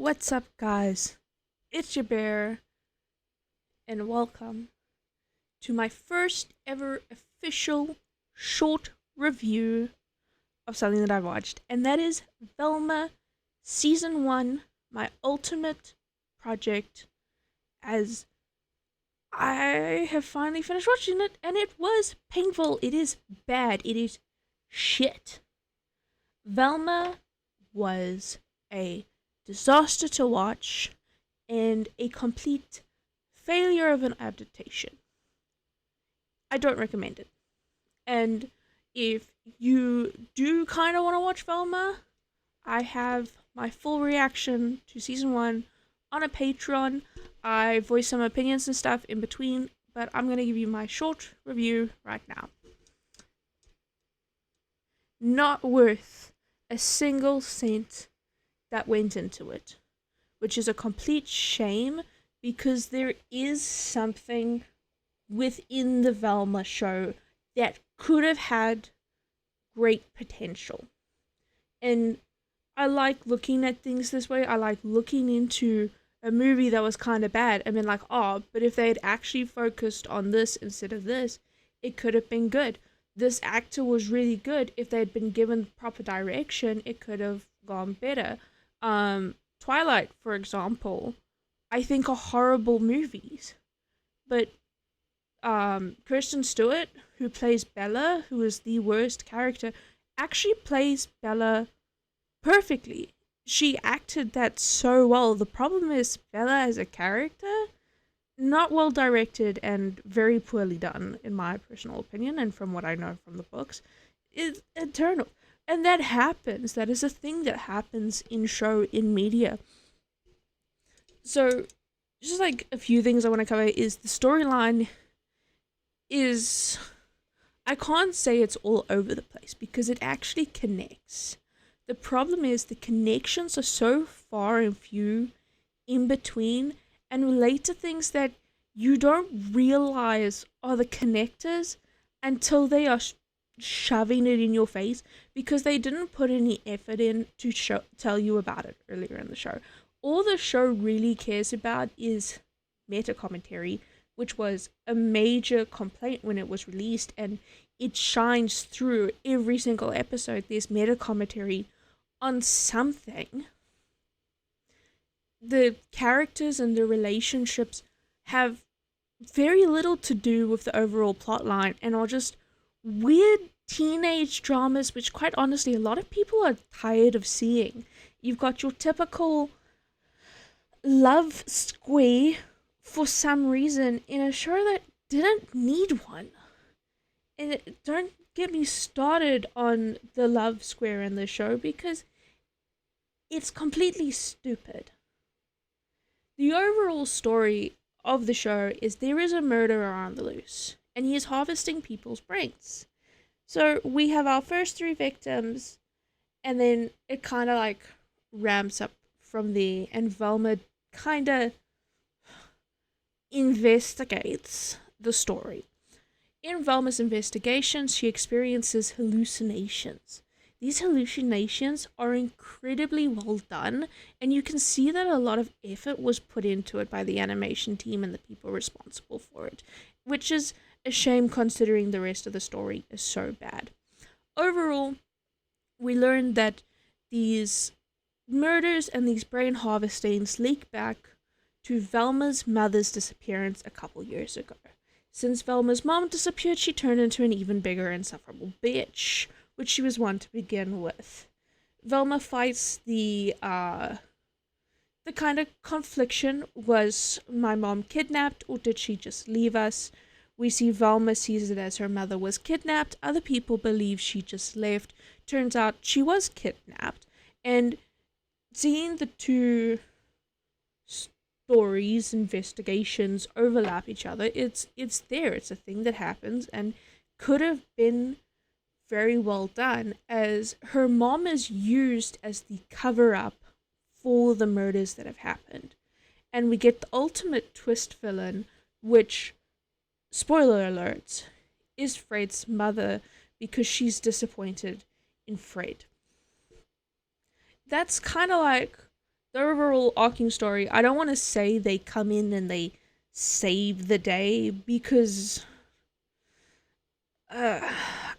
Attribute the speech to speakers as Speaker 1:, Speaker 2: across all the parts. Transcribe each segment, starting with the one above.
Speaker 1: What's up, guys? It's your bear, and welcome to my first ever official short review of something that I watched, and that is Velma Season 1, my ultimate project, as I have finally finished watching it, and it was painful. It is bad. It is shit. Velma was a disaster to watch and a complete failure of an adaptation. I don't recommend it. And if you do kind of want to watch Velma, I have my full reaction to season 1 on a Patreon. I voice some opinions and stuff in between, but I'm going to give you my short review right now. Not worth a single cent that went into it, which is a complete shame because there is something within the Velma show that could have had great potential. And I like looking at things this way. I like looking into a movie that was kind of bad and been like, oh, but if they had actually focused on this instead of this, it could have been good. This actor was really good. If they had been given proper direction, it could have gone better. Twilight, for example, I think are horrible movies. But Kristen Stewart, who plays Bella, who is the worst character, actually plays Bella perfectly. She acted that so well. The problem is Bella as a character, not well directed and very poorly done, in my personal opinion, and from what I know from the books, is eternal. And that happens. That is a thing that happens in show, in media. So, just like a few things I want to cover is the storyline is, I can't say it's all over the place because it actually connects. The problem is the connections are so far and few in between and relate to things that you don't realize are the connectors until they are shoving it in your face because they didn't put any effort in to tell you about it earlier in the show. All the show really cares about is meta commentary, which was a major complaint when it was released, and it shines through every single episode. There's meta commentary on something. The characters and the relationships have very little to do with the overall plot line and are just weird teenage dramas, which quite honestly a lot of people are tired of seeing. You've got your typical love square for some reason in a show that didn't need one. And don't get me started on the love square in the show because it's completely stupid. The overall story of the show is there is a murderer on the loose and he is harvesting people's brains. So we have our first 3 victims and then it kind of like ramps up from there, and Velma kind of investigates the story. In Velma's investigations, she experiences hallucinations. These hallucinations are incredibly well done, and you can see that a lot of effort was put into it by the animation team and the people responsible for it, which is a shame considering the rest of the story is so bad. Overall, we learned that these murders and these brain harvestings leak back to Velma's mother's disappearance a couple years ago. Since Velma's mom disappeared, she turned into an even bigger insufferable bitch, which she was one to begin with. Velma fights the kind of confliction, was my mom kidnapped or did she just leave us? We see Velma sees it as her mother was kidnapped. Other people believe she just left. Turns out she was kidnapped. And seeing the two stories, investigations overlap each other, it's there. It's a thing that happens and could have been very well done, as her mom is used as the cover-up for the murders that have happened. And we get the ultimate twist villain, which, spoiler alert, is Fred's mother because she's disappointed in Fred. That's kind of like the overall arcing story, I don't want to say they come in and they save the day because, uh,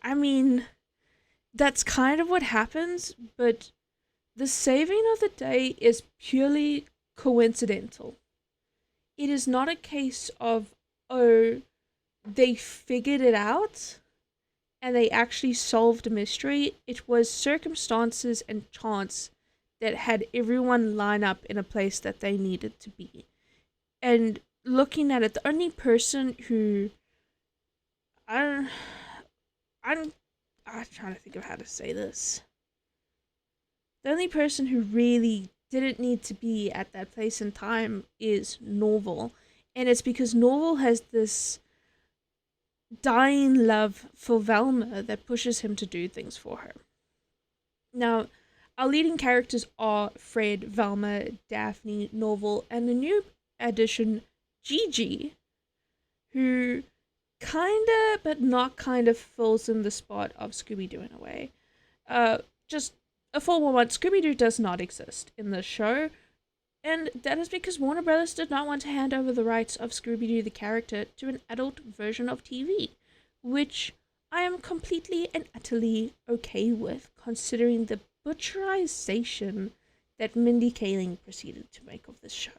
Speaker 1: I mean, that's kind of what happens, but the saving of the day is purely coincidental. It is not a case of, oh, they figured it out and they actually solved a mystery. It was circumstances and chance that had everyone line up in a place that they needed to be. And looking at it, the only person who I'm I'm I'm trying to think of how to say this. The only person who really didn't need to be at that place and time is Norval. And it's because Norval has this dying love for Velma that pushes him to do things for her. Now, our leading characters are Fred, Velma, Daphne, Norval, and the new addition, Gigi, who kinda, but not kinda, fills in the spot of Scooby-Doo in a way. Just a 411, Scooby-Doo does not exist in this show, and that is because Warner Brothers did not want to hand over the rights of Scooby-Doo the character to an adult version of TV, which I am completely and utterly okay with, considering the butcherization that Mindy Kaling proceeded to make of this show.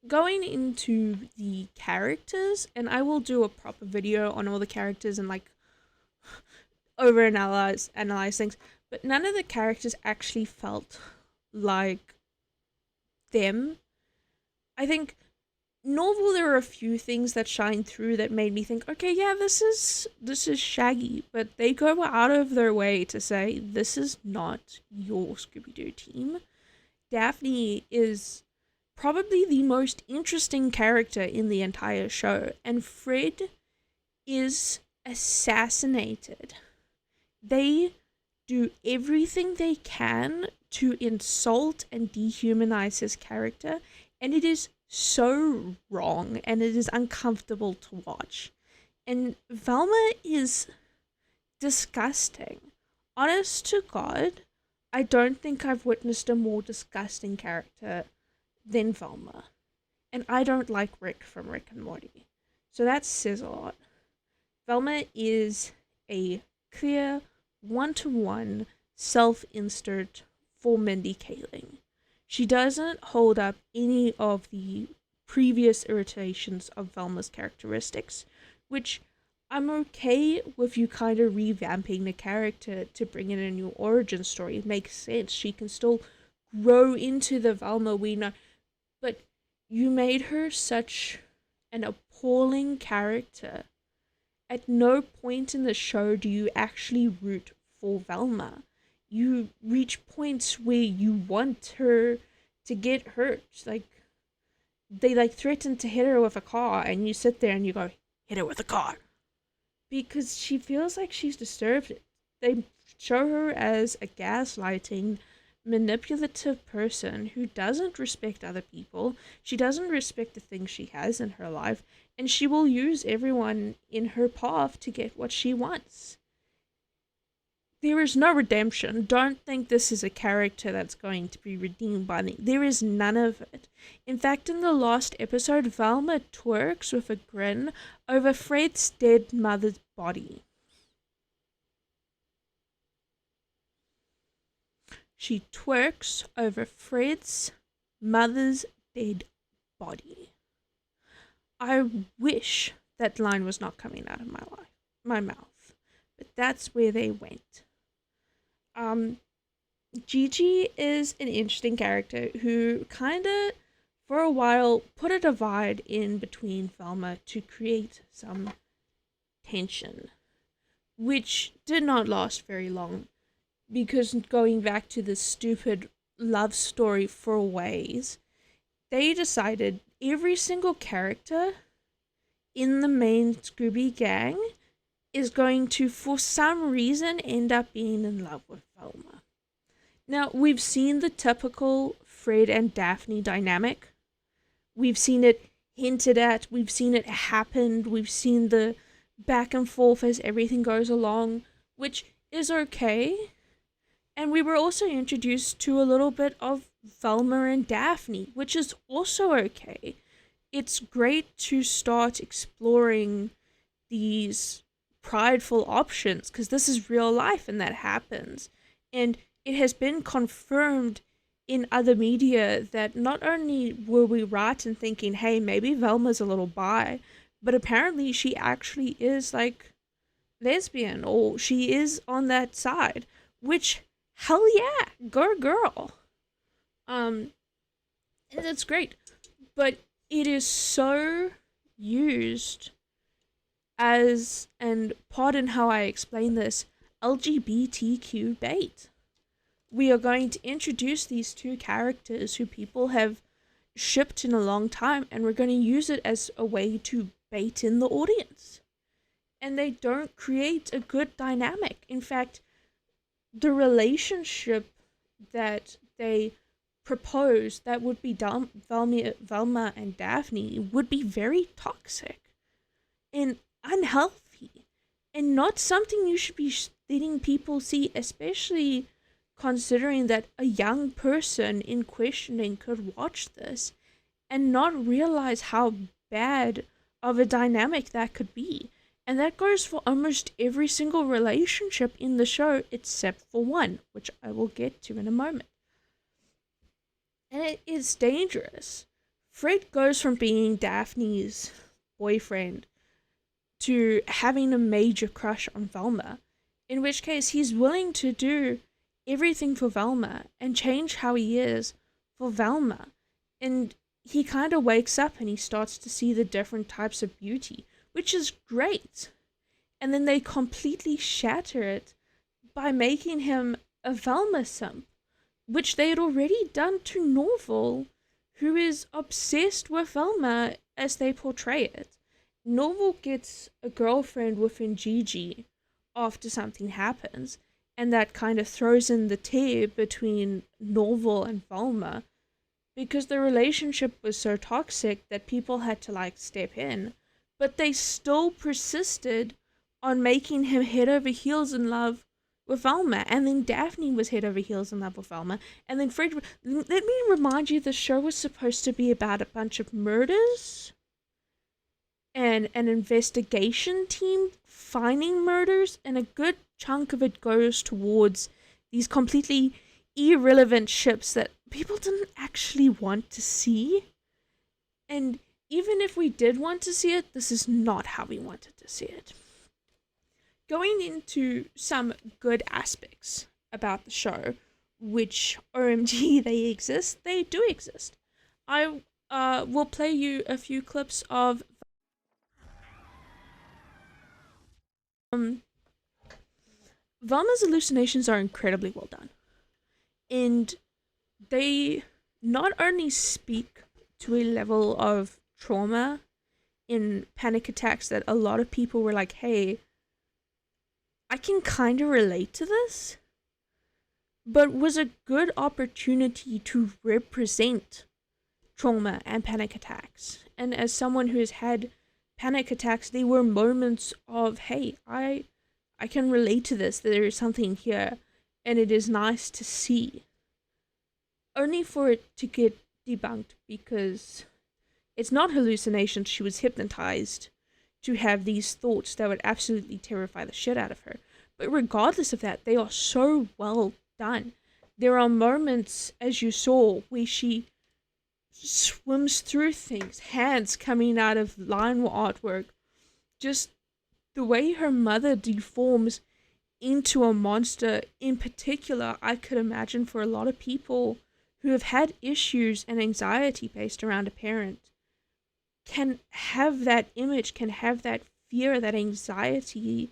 Speaker 1: Going into the characters, and I will do a proper video on all the characters and like analyze things, but none of the characters actually felt like them. I think Norval, there are a few things that shine through that made me think, okay, yeah, this is Shaggy, but they go out of their way to say this is not your Scooby-Doo team. Daphne is probably the most interesting character in the entire show, and Fred is assassinated. They do everything they can to insult and dehumanize his character, and it is so wrong and it is uncomfortable to watch. And Velma is disgusting. Honest to God, I don't think I've witnessed a more disgusting character than Velma. And I don't like Rick from Rick and Morty. So that says a lot. Velma is a clear one-to-one self-insert for Mindy Kaling. She doesn't hold up any of the previous iterations of Velma's characteristics, which I'm okay with you kind of revamping the character to bring in a new origin story. It makes sense. She can still grow into the Velma we know. But you made her such an appalling character. At no point in the show do you actually root for Velma. You reach points where you want her to get hurt. Like, they threaten to hit her with a car, and you sit there and you go, hit her with a car. Because she feels like she's disturbed. They show her as a gaslighting, manipulative person who doesn't respect other people. She doesn't respect the things she has in her life, and she will use everyone in her path to get what she wants. There is no redemption. Don't think this is a character that's going to be redeemed by me. There is none of it. In fact, in the last episode, Velma twerks with a grin over Fred's dead mother's body. She twerks over Fred's mother's dead body. I wish that line was not coming out of my mouth, but that's where they went. Gigi is an interesting character who kinda, for a while, put a divide in between Velma to create some tension, which did not last very long, because going back to this stupid love story for ways, they decided every single character in the main Scooby gang is going to, for some reason, end up being in love with Velma. Now, we've seen the typical Fred and Daphne dynamic. We've seen it hinted at. We've seen it happened. We've seen the back and forth as everything goes along, which is okay. And we were also introduced to a little bit of Velma and Daphne, which is also okay. It's great to start exploring these prideful options because this is real life and that happens. And it has been confirmed in other media that not only were we right in thinking, hey, maybe Velma's a little bi, but apparently she actually is like lesbian or she is on that side, which hell yeah, go girl. Um, and that's great, but it is so used as, and pardon how I explain this, LGBTQ bait. We are going to introduce these two characters who people have shipped in a long time, and we're going to use it as a way to bait in the audience. And they don't create a good dynamic. In fact, the relationship that they propose that would be Velma and Daphne would be very toxic and unhealthy and not something you should be letting people see, especially considering that a young person in questioning could watch this and not realize how bad of a dynamic that could be. And that goes for almost every single relationship in the show except for one, which I will get to in a moment. And it is dangerous. Fred goes from being Daphne's boyfriend to having a major crush on Velma, in which case he's willing to do everything for Velma and change how he is for Velma. And he kind of wakes up and he starts to see the different types of beauty, which is great. And then they completely shatter it by making him a Velma simp, which they had already done to Norval, who is obsessed with Velma as they portray it. Norval gets a girlfriend within Gigi after something happens, and that kind of throws in the tear between Norval and Velma, because the relationship was so toxic that people had to like step in, but they still persisted on making him head over heels in love with Velma, and then Daphne was head over heels in love with Velma, and then Fred. Let me remind you, the show was supposed to be about a bunch of murders and an investigation team finding murders, and a good chunk of it goes towards these completely irrelevant ships that people didn't actually want to see. And even if we did want to see it, this is not how we wanted to see it. Going into some good aspects about the show, which OMG they exist, they do exist. I will play you a few clips of Velma's hallucinations are incredibly well done. And they not only speak to a level of trauma in panic attacks that a lot of people were like, hey, I can kind of relate to this, but was a good opportunity to represent trauma and panic attacks. And as someone who has had panic attacks, they were moments of, hey, I can relate to this, there is something here, and it is nice to see. Only for it to get debunked, because it's not hallucinations, she was hypnotized to have these thoughts that would absolutely terrify the shit out of her. But regardless of that, they are so well done. There are moments, as you saw, where she swims through things, hands coming out of line artwork, just the way her mother deforms into a monster. In particular, I could imagine for a lot of people who have had issues and anxiety based around a parent can have that image, can have that fear, that anxiety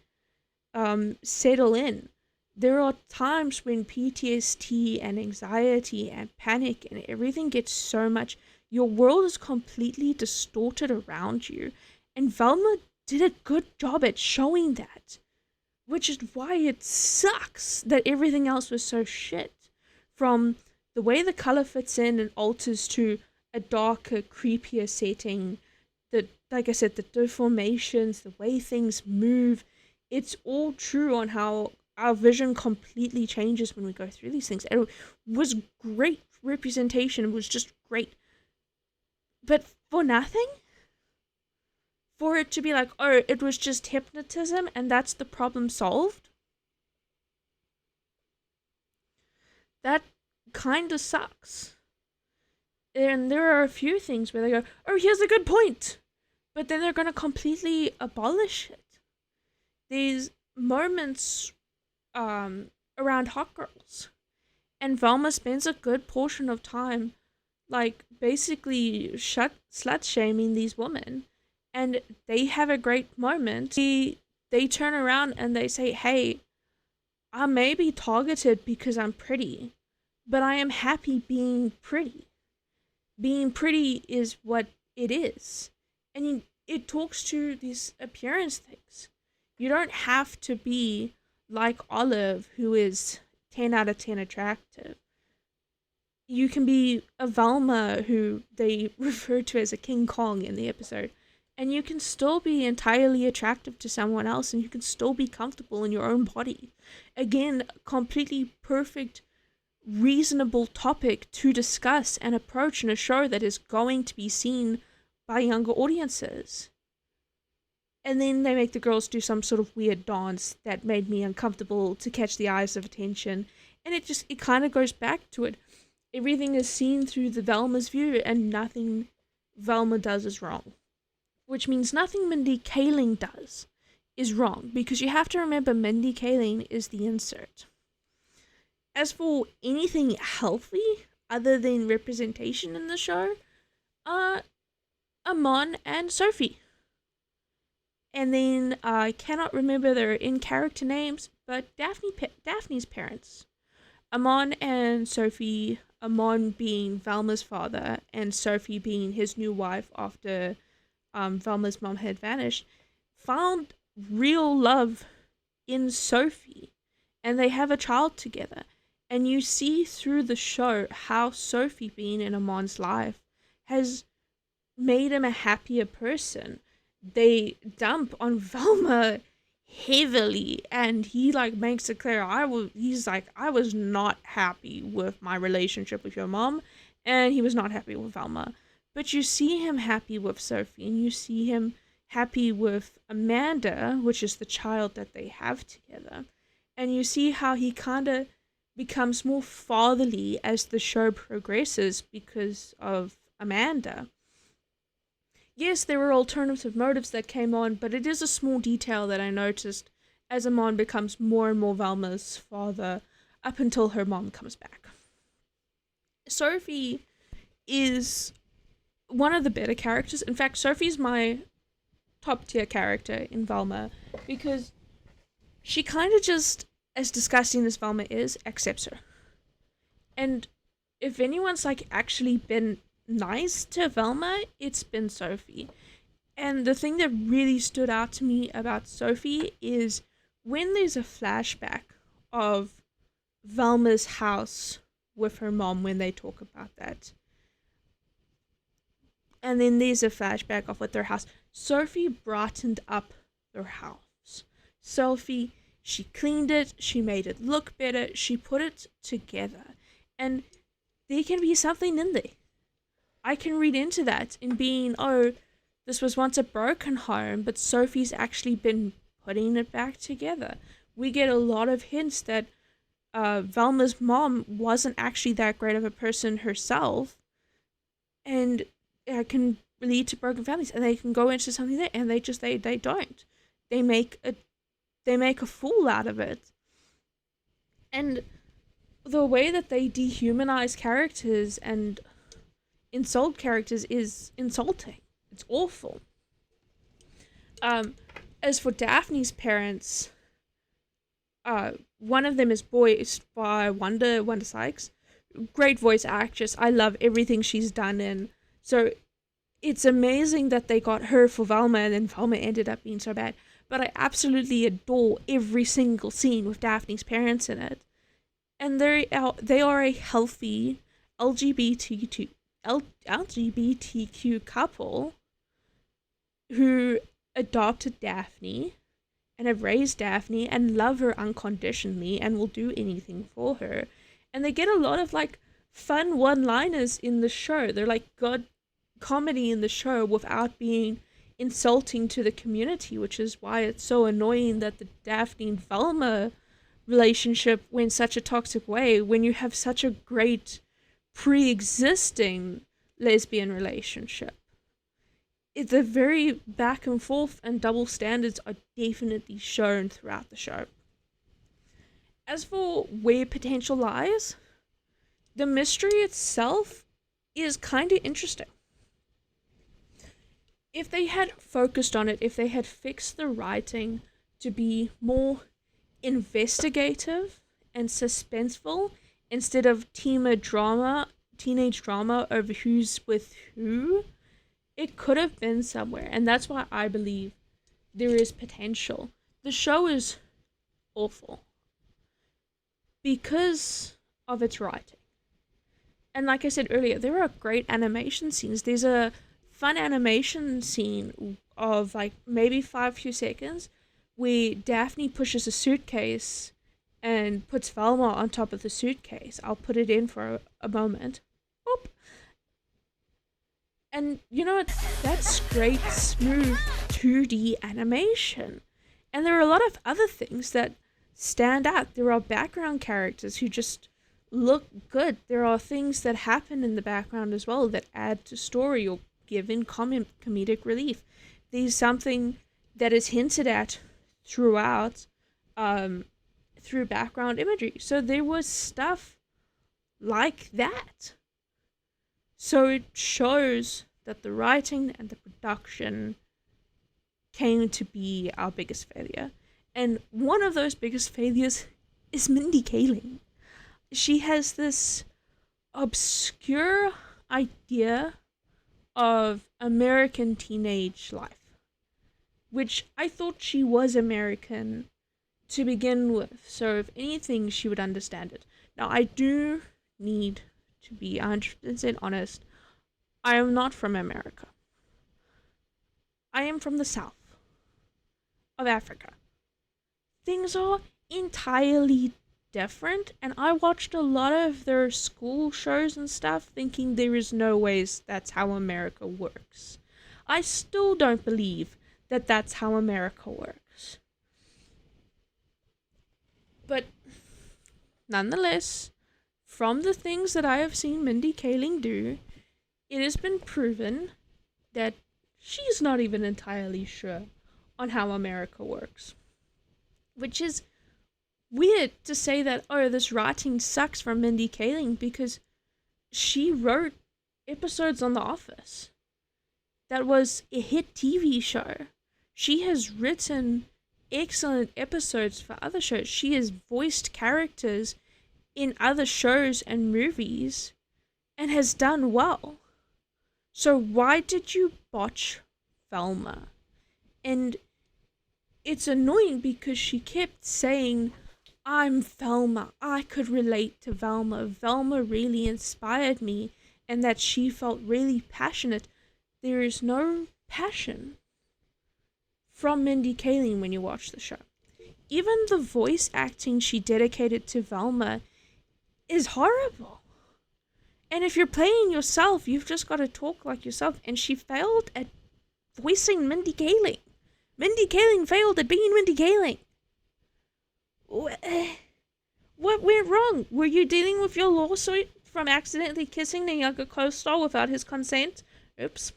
Speaker 1: settle in. There are times when PTSD and anxiety and panic and everything gets so much, your world is completely distorted around you. And Velma did a good job at showing that, which is why it sucks that everything else was so shit. From the way the color fits in and alters to a darker, creepier setting, like I said, the deformations, the way things move, it's all true on how our vision completely changes when we go through these things. And it was great representation. It was just great. But for nothing? For it to be like, oh, it was just hypnotism and that's the problem solved? That kind of sucks. And there are a few things where they go, oh, here's a good point. But then they're going to completely abolish it. These moments around hot girls. And Velma spends a good portion of time, like, basically slut-shaming these women. And they have a great moment. They turn around and they say, hey, I may be targeted because I'm pretty, but I am happy being pretty. Being pretty is what it is. And it talks to these appearance things. You don't have to be like Olive, who is 10 out of 10 attractive. You can be a Velma, who they refer to as a King Kong in the episode. And you can still be entirely attractive to someone else, and you can still be comfortable in your own body. Again, completely perfect, reasonable topic to discuss and approach in a show that is going to be seen by younger audiences. And then they make the girls do some sort of weird dance that made me uncomfortable to catch the eyes of attention. And it kind of goes back to it. Everything is seen through the Velma's view, and nothing Velma does is wrong. Which means nothing Mindy Kaling does is wrong, because you have to remember Mindy Kaling is the insert. As for anything healthy other than representation in the show, Amon and Sophie. And then I cannot remember their in-character names, but Daphne's parents. Amon and Sophie, Amon being Velma's father, and Sophie being his new wife after Velma's mom had vanished, found real love in Sophie. And they have a child together. And you see through the show how Sophie being in Amon's life has made him a happier person. They dump on Velma heavily, and he makes it clear I was not happy with my relationship with your mom, and he was not happy with Velma. But you see him happy with Sophie, and you see him happy with Amanda, which is the child that they have together. And you see how he kind of becomes more fatherly as the show progresses because of Amanda. Yes, there were alternative motives that came on, but it is a small detail that I noticed as Amon becomes more and more Velma's father up until her mom comes back. Sophie is one of the better characters. In fact, Sophie's my top tier character in Velma, because she kind of just, as disgusting as Velma is, accepts her. And if anyone's actually been nice to Velma, it's been Sophie. And the thing that really stood out to me about Sophie is when there's a flashback of Velma's house with her mom, when they talk about that, and then there's a flashback of with their house, Sophie brightened up their house. Sophie, she cleaned it, she made it look better, she put it together. And there can be something in there. I can read into that in being, oh, this was once a broken home, but Sophie's actually been putting it back together. We get a lot of hints that Velma's mom wasn't actually that great of a person herself, and it can lead to broken families, and they can go into something there, and they don't. They make a fool out of it. And the way that they dehumanize characters and insult characters is insulting. It's awful. As for Daphne's parents, one of them is voiced by Wanda Sykes. Great voice actress. I love everything she's done in. So it's amazing that they got her for Velma, and then Velma ended up being so bad. But I absolutely adore every single scene with Daphne's parents in it. And they are a healthy LGBTQ couple who adopted Daphne and have raised Daphne and love her unconditionally and will do anything for her. And they get a lot of like fun one-liners in the show. They're like good comedy in the show without being insulting to the community, which is why it's so annoying that the Daphne and Velma relationship went such a toxic way when you have such a great pre-existing lesbian relationship. The very back and forth and double standards are definitely shown throughout the show. As for where potential lies, the mystery itself is kind of interesting. If they had focused on it, if they had fixed the writing to be more investigative and suspenseful instead of teenage drama over who's with who, it could have been somewhere. And that's why I believe there is potential. The show is awful because of its writing. And like I said earlier, there are great animation scenes. There's a fun animation scene of like maybe 5 few seconds where Daphne pushes a suitcase and puts Velma on top of the suitcase. I'll put it in for a moment. Boop. And you know what? That's great, smooth 2D animation. And there are a lot of other things that stand out. There are background characters who just look good. There are things that happen in the background as well that add to story or give in comedic relief. There's something that is hinted at throughout through background imagery. So there was stuff like that. So it shows that the writing and the production came to be our biggest failure. And one of those biggest failures is Mindy Kaling. She has this obscure idea of American teenage life, which I thought she was American to begin with, so if anything, she would understand it. Now, I do need to be 100% honest. I am not from America. I am from the south of Africa. Things are entirely different, and I watched a lot of their school shows and stuff thinking there is no ways that's how America works. I still don't believe that that's how America works. But nonetheless, from the things that I have seen Mindy Kaling do, it has been proven that she's not even entirely sure on how America works. Which is weird to say that, oh, this writing sucks from Mindy Kaling, because she wrote episodes on The Office. That was a hit TV show. She has written excellent episodes for other shows. She has voiced characters in other shows and movies and has done well. So why did you botch Velma? And it's annoying because she kept saying, I'm Velma. I could relate to Velma. Velma really inspired me, and that she felt really passionate. There is no passion from Mindy Kaling when you watch the show. Even the voice acting she dedicated to Velma is horrible. And if you're playing yourself, you've just got to talk like yourself. And she failed at voicing Mindy Kaling. Mindy Kaling failed at being Mindy Kaling. What went wrong? Were you dealing with your lawsuit from accidentally kissing the younger co-star without his consent? Oops.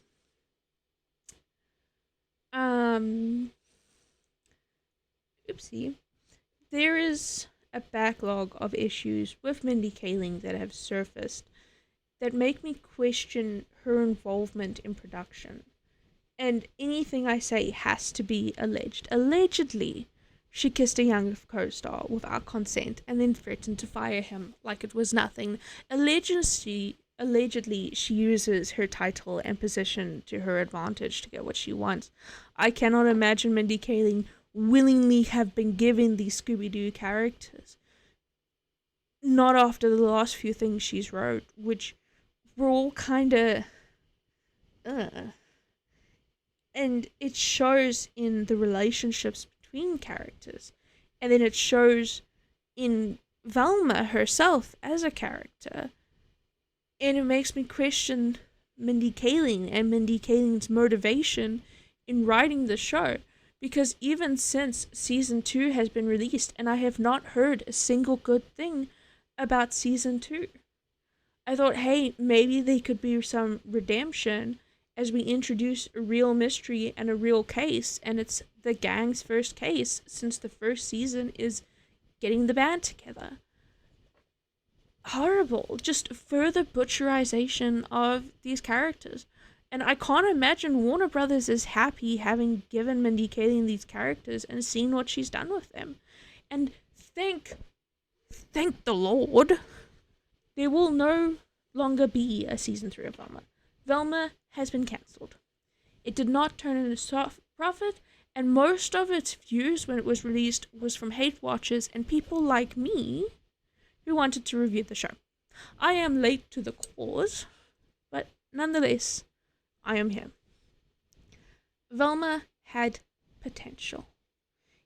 Speaker 1: Oopsie. There is a backlog of issues with Mindy Kaling that have surfaced that make me question her involvement in production. And anything I say has to be alleged. Allegedly, she kissed a younger co-star without consent and then threatened to fire him like it was nothing. Allegedly, she uses her title and position to her advantage to get what she wants. I cannot imagine Mindy Kaling willingly have been given these Scooby-Doo characters. Not after the last few things she's wrote, which were all kind of... And it shows in the relationships between characters. And then it shows in Velma herself as a character. And it makes me question Mindy Kaling and Mindy Kaling's motivation in writing the show. Because even since season 2 has been released, and I have not heard a single good thing about season 2. I thought, hey, maybe they could be some redemption as we introduce a real mystery and a real case, and it's the gang's first case since the first season is getting the band together. Horrible. Just further butcherization of these characters. And I can't imagine Warner Brothers is happy having given Mindy Kaling these characters and seeing what she's done with them. And thank the Lord, there will no longer be a season 3 of Velma. Velma has been cancelled. It did not turn in a soft profit, and most of its views when it was released was from hate watchers and people like me who wanted to review the show. I am late to the cause, but nonetheless, I am here. Velma had potential.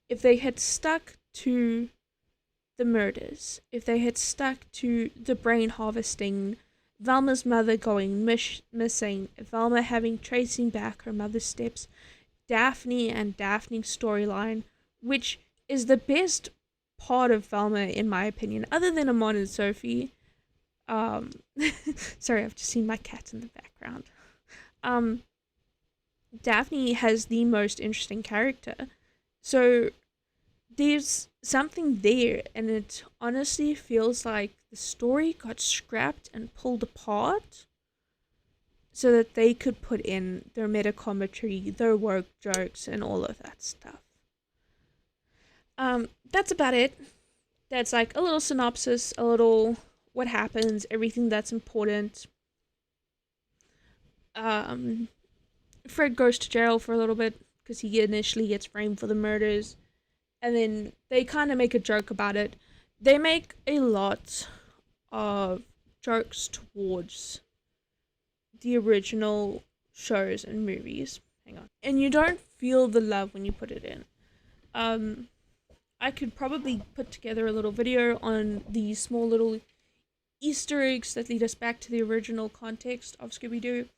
Speaker 1: If they had stuck to the murders, if they had stuck to the brain harvesting, Velma's mother going missing, Velma having tracing back her mother's steps, Daphne and Daphne's storyline, which is the best part of Velma in my opinion, other than Amon and Sophie. Sorry, I've just seen my cat in the background. Daphne has the most interesting character. So there's something there, and it honestly feels like the story got scrapped and pulled apart so that they could put in their meta commentary, their woke jokes, and all of that stuff. That's about it. That's like a little synopsis, a little what happens, everything that's important. Fred goes to jail for a little bit because he initially gets framed for the murders, and then they kind of make a joke about it. They make a lot of jokes towards the original shows and movies. Hang on. And you don't feel the love when you put it in. I could probably put together a little video on the small little Easter eggs that lead us back to the original context of Scooby-Doo.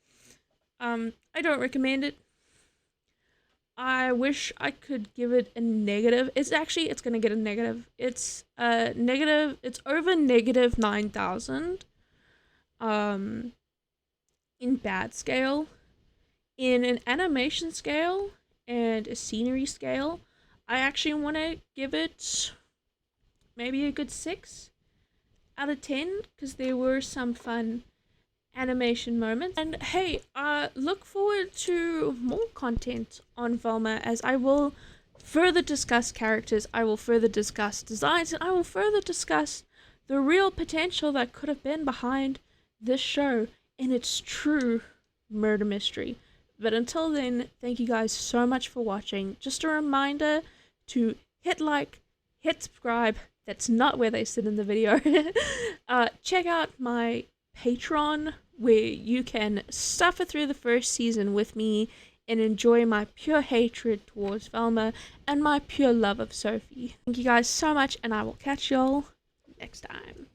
Speaker 1: I don't recommend it. I wish I could give it a negative. It's gonna get a negative. It's over negative 9,000. In bad scale. In an animation scale and a scenery scale, I actually want to give it maybe a good 6 out of 10 because there were some fun animation moments. And hey, look forward to more content on Velma, as I will further discuss characters, I will further discuss designs, and I will further discuss the real potential that could have been behind this show in its true murder mystery. But until then, thank you guys so much for watching. Just a reminder to hit like, hit subscribe. That's not where they sit in the video. Check out my Patreon, where you can suffer through the first season with me and enjoy my pure hatred towards Velma and my pure love of Sophie. Thank you guys so much, and I will catch y'all next time.